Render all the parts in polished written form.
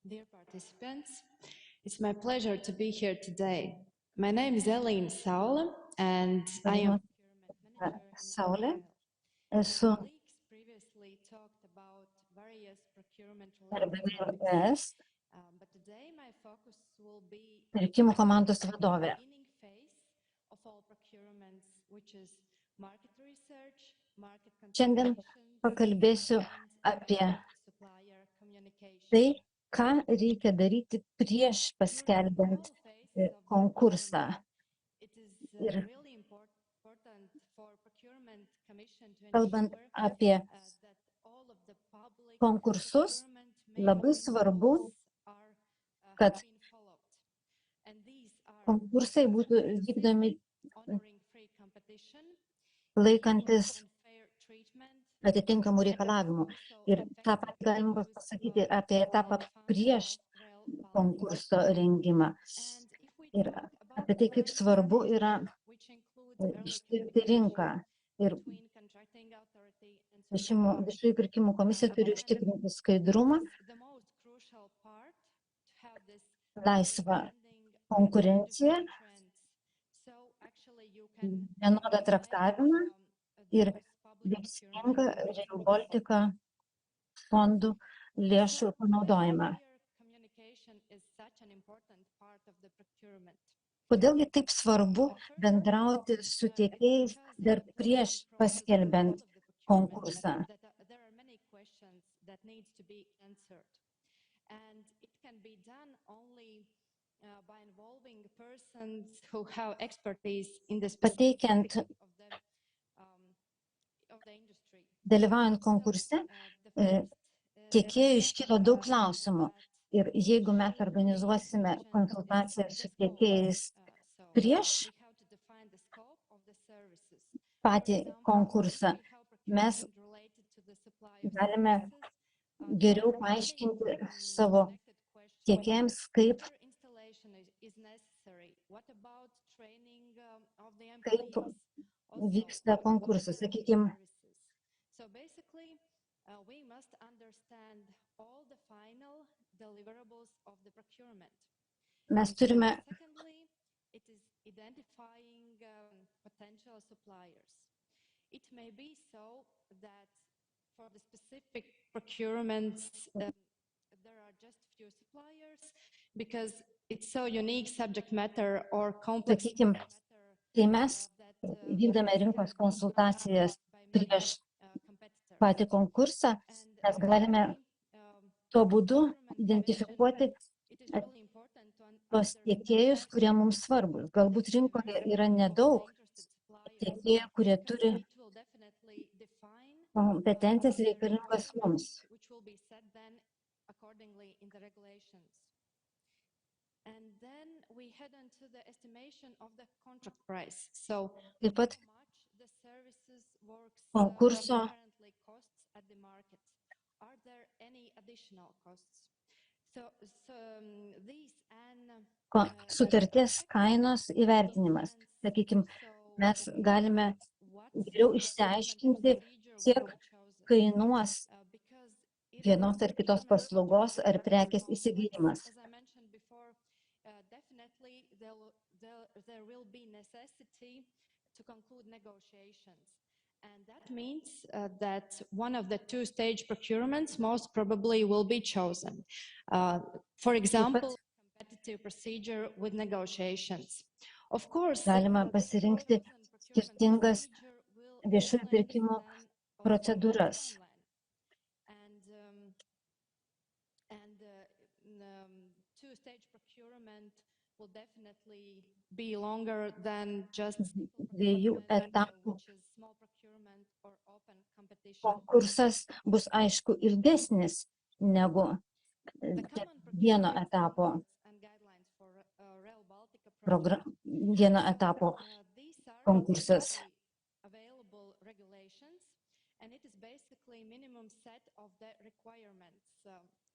Dear participants, it's my pleasure to be here today. My name is Elīna Saule, and I am procurement manager in Saulė, Agile. esu Colleagues previously talked about various procurement-related RBVL topics, ES but today my focus will be pirkimų komandos vadovė. beginning phase of all procurements, which is market research, market Šiandien consultations, pakalbėsiu and apie supplier communication. tai, ką reikia daryti prieš paskelbiant konkursą. Ir kalbant apie konkursus, labai svarbu, kad konkursai būtų vykdomi laikantis atitinkamų reikalavimų. Ir tą pat galima pasakyti apie etapą prieš konkurso rengimą. Ir apie tai, kaip svarbu yra ištirti rinką. Ir viešųjų pirkimų komisija turi užtikrinti skaidrumą, laisvą konkurenciją, vienodą traktavimą ir veiksmingą Rail Baltica fondų lėšų panaudojimą. Kodėlgi taip svarbu bendrauti su tiekėjais dar prieš paskelbiant konkursą? Pateikiant, dalyvaujant konkurse, tiekėjui iškyla daug klausimų. Ir jeigu mes organizuosime konsultaciją su tiekėjais prieš patį konkursą, mes galime geriau paaiškinti savo tiekėjams, kaip vyksta konkursas. Sakykime, we must understand all the final deliverables of the procurement. Mes turime Secondly, it is identifying potential suppliers. It may be so that for the specific procurements there are just few suppliers because it's so unique subject matter or complex Sakykime, kai mes vykdome rinkos konsultacijas prieš patį konkursą, mes galime tuo būdu identifikuoti tos tiekėjus, kurie mums svarbus. Galbūt rinkoje yra nedaug tiekėjų, kurie turi kompetencijas reikalingas mums. Taip pat konkurso sutarties kainos įvertinimas. Sakykime, mes galime geriau išsiaiškinti, kiek kainuos vienos ar kitos paslaugos ar prekės įsigijimas. And that means that one of the two-stage procurements most probably will be chosen. For example, competitive procedure with negotiations. Of course, galima pasirinkti skirtingas viešųjų pirkimų procedūras. And two-stage procurement will definitely be longer than just dviejų etapų konkursas bus, aišku, ilgesnis negu vieno etapo konkursas.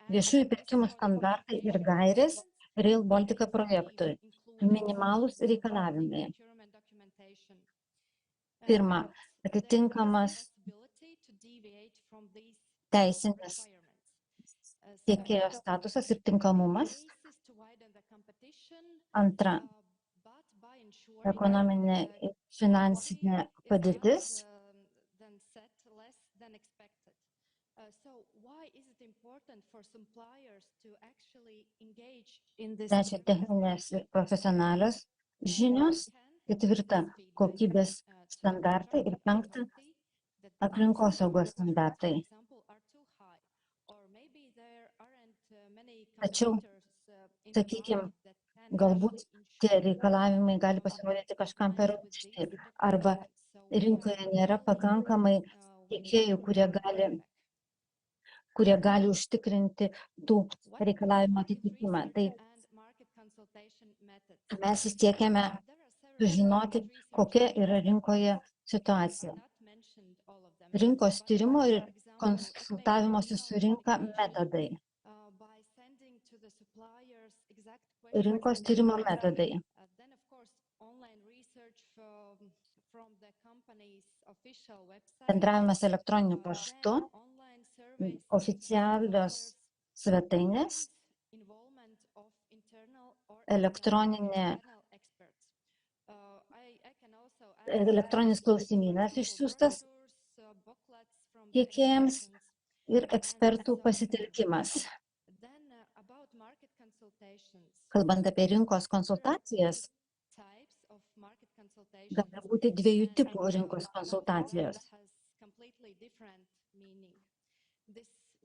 Viešųjų pirkimų standartai ir gairės Rail Baltica projektui. Minimalūs reikalavimai. Pirma, atitinkamas teisinis tiekėjo statusas ir tinkamumas. Antra, ekonominė ir finansinė padėtis. Trečia, techninės ir profesionalios žinios. Ketvirta, kokybės standartai. Ir penkta, aplinkosaugos standartai. Tačiau, sakykime, galbūt tie reikalavimai gali pasirodyti kažkam per aukšti, arba rinkoje nėra pakankamai tiekėjų, kurie gali užtikrinti tų reikalavimų atitikimą. Tai mes siekiame sužinoti, kokia yra rinkoje situacija. Rinkos tyrimo ir konsultavimosi su rinka metodai. Rinkos tyrimo metodai. Bendravimas elektroniniu paštu, oficialios svetainės, elektroninis klausimynas išsiųstas tiekėjams ir ekspertų pasitelkimas. Kalbant apie rinkos konsultacijas, gali būti dviejų tipų rinkos konsultacijos.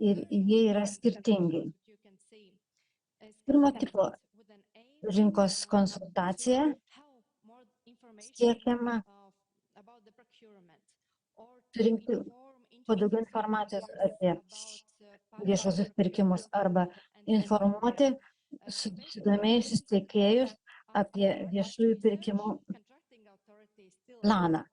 Ir jie yra skirtingi. Pirmo tipo rinkos konsultacija siekiama surinkti kuo daugiau informacijos apie viešuosius pirkimus arba informuoti susidomėjusius tiekėjus apie viešųjų pirkimų planą.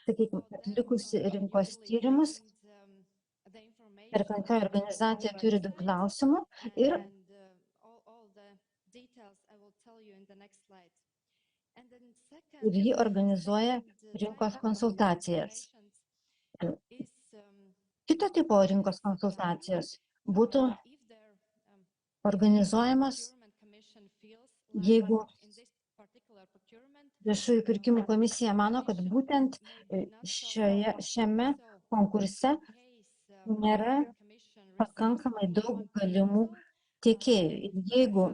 Sakykime, atlikusi rinkos tyrimus, perkančioji organizacija turi daug klausimų ir ji organizuoja rinkos konsultacijas. Kito tipo rinkos konsultacijos būtų organizuojamos, jeigu viešųjų pirkimų komisija mano, kad būtent šiame konkurse nėra pakankamai daug galimų tiekėjų. Jeigu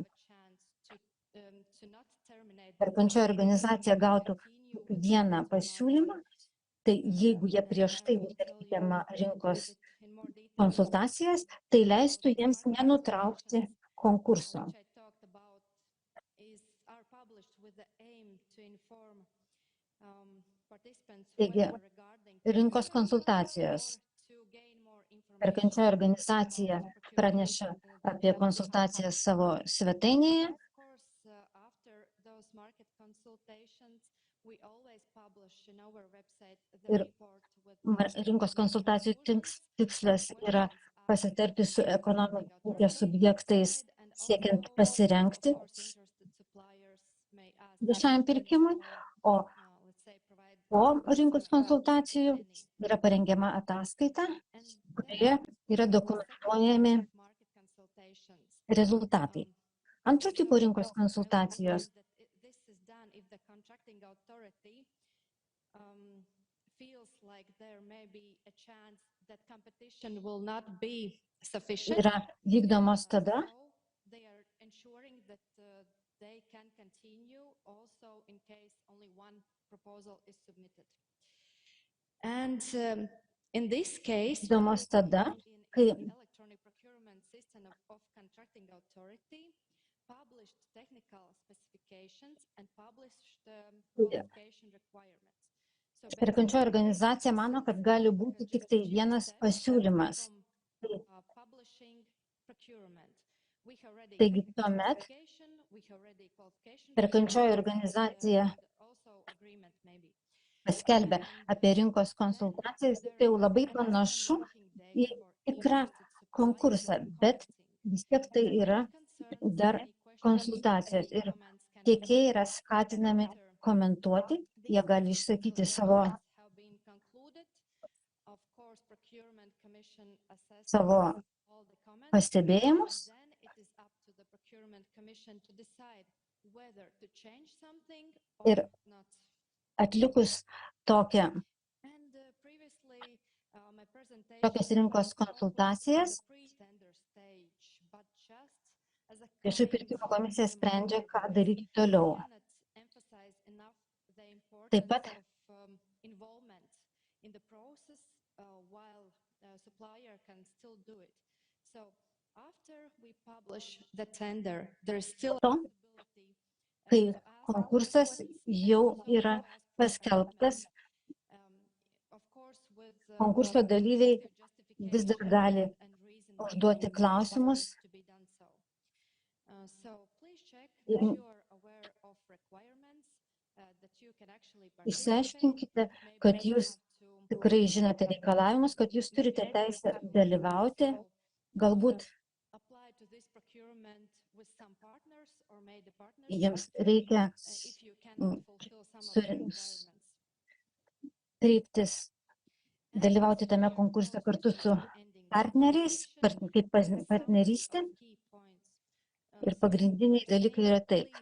perkančioji organizacija gautų vieną pasiūlymą, tai jeigu jie prieš tai teikiama rinkos konsultacijas, tai leistų jiems nenutraukti konkurso. Taigi, rinkos konsultacijos. Perkančioji organizacija praneša apie konsultaciją savo svetainėje. Ir rinkos konsultacijų tikslas yra pasitarti su ekonomikos subjektais, siekiant pasirengti viešajam pirkimui, o po rinkos konsultacijų yra parengiama ataskaita, kurioje yra dokumentuojami rezultatai. Antro tipo rinkos konsultacijos yra vykdomos tada, kai perkančioji organizacija mano, kad gali būti tik tai vienas pasiūlymas. Taigi tuomet perkančioji organizacija paskelbia apie rinkos konsultacijas, tai jau labai panašu į tikrą konkursą, bet vis tiek tai yra dar konsultacijos ir tiekėjai yra skatinami komentuoti, jie gali išsakyti savo pastebėjimus ir atlikus tokias rinkos konsultacijas, viešųjų pirkimų komisija sprendžia, ką daryti toliau. Taip pat to, kai konkursas jau yra paskelbtas, konkurso dalyviai vis dar gali užduoti klausimus. Išsiaiškinkite, kad jūs tikrai žinote reikalavimus, kad jūs turite teisę dalyvauti, galbūt jiems reikia kreiptis, dalyvauti tame konkurse kartu su partneriais, kaip partnerystė. Ir pagrindiniai dalykai yra taip.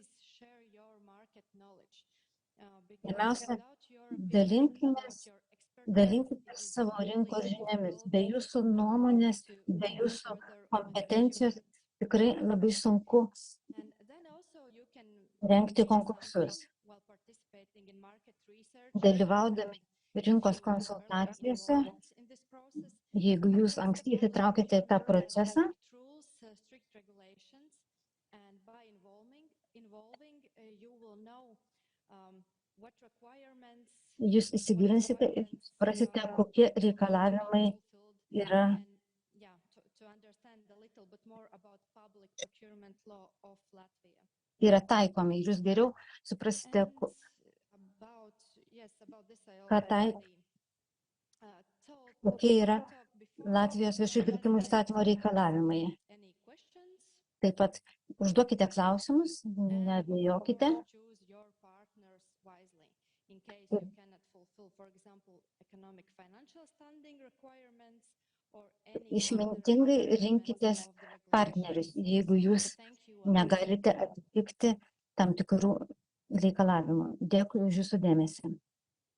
Pirmiausia, dalinkite savo rinkos žiniomis. Be jūsų nuomonės, be jūsų kompetencijos tikrai labai sunku rengti konkursus. Dalyvaudami rinkos konsultacijose, jeigu jūs anksti įsitraukite į tą procesą, jūs įsigilinsite ir suprasite, kokie reikalavimai yra taikomi. Jūs geriau suprasite, kokie yra Latvijos viešųjų pirkimų įstatymo reikalavimai. Taip pat užduokite klausimus, neabejokite. Išmintingai rinkitės partnerius, jeigu jūs negalite atitikti tam tikrų reikalavimų. Dėkui už jūsų dėmesį.